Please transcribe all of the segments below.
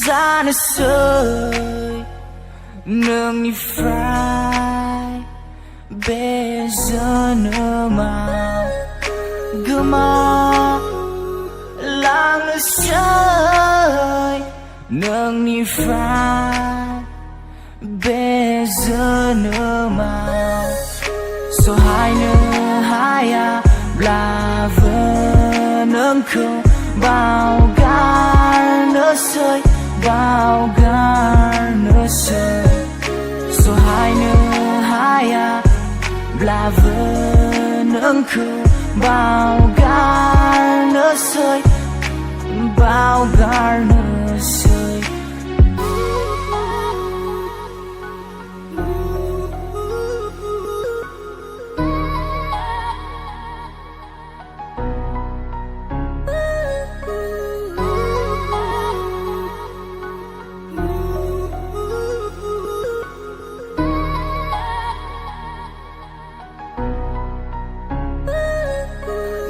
जानोसै नोंनिफ्राय बे जोनोमाव गोमालांनोसै नोंनिफ्राय बे जोनोमाव सहायनो हायाब्लाबो नोंखौ बावगारनोसै सहायनो हायाब्लाबो नोंखौ बावगारनोसै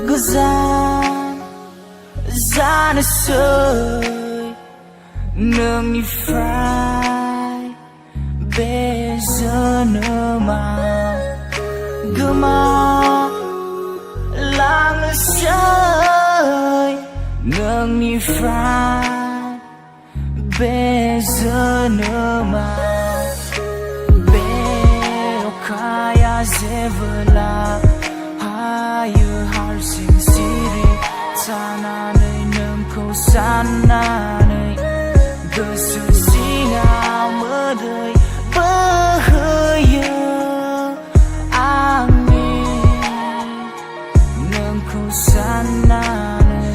गोजान जानोसै नोंनिफ्राय बे जोनोमाव गोमालांनोसै नोंनिफ्राय बे जोनोमाव बे अखाया जेबोला हायो हारसिं सिरि थानानै नोंखौ साननानै गोसो सिङाव मोदै बोहैयो आंनि नोंखौ साननानै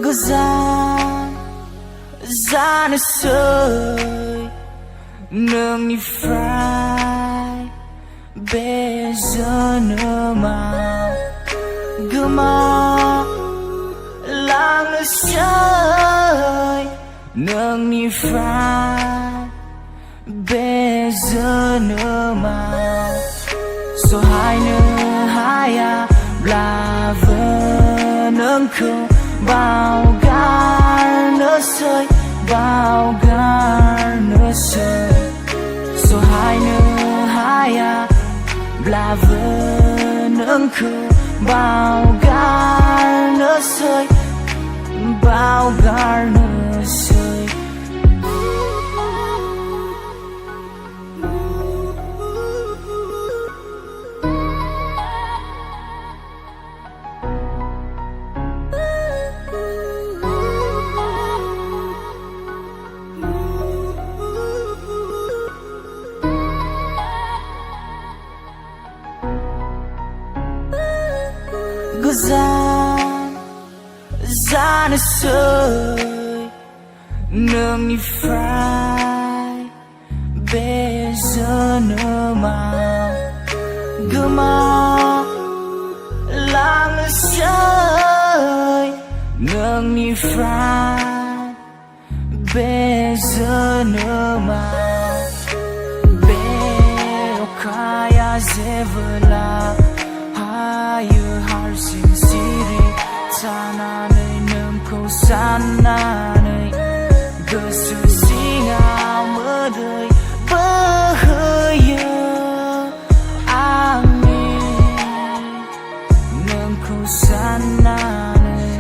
गोजान जानोसै नोंनिफ्राय बे जोनोमाव गोमालांनोसै नोंनिफ्राय बे जोनोमाव सहायनो हायाब्लाबो नोंखौ बावगारनोसै सहायनो हायाब्लाबो नोंखौ बावगारनोसै गोजान जानोसै नोंनिफ्राय बे जोनोमाव गोमालांनोसै नोंनिफ्राय बे जोनोमाव बे अखाया जेबोला हायो हारसिं सिरि थानानै नोंखौ साननानै गोसो सिङाव मोदै बोहैयो आंनि नोंखौ साननानै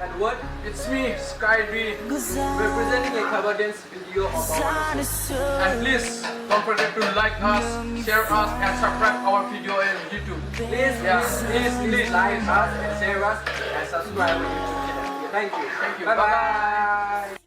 and what? It's me, Sky B. Representing a cover dance video of our And please don't forget to like us, share us, and subscribe our video on YouTube. Please like us and share us and subscribe our YouTube channel. Thank you. Thank you. Bye Bye-bye. bye.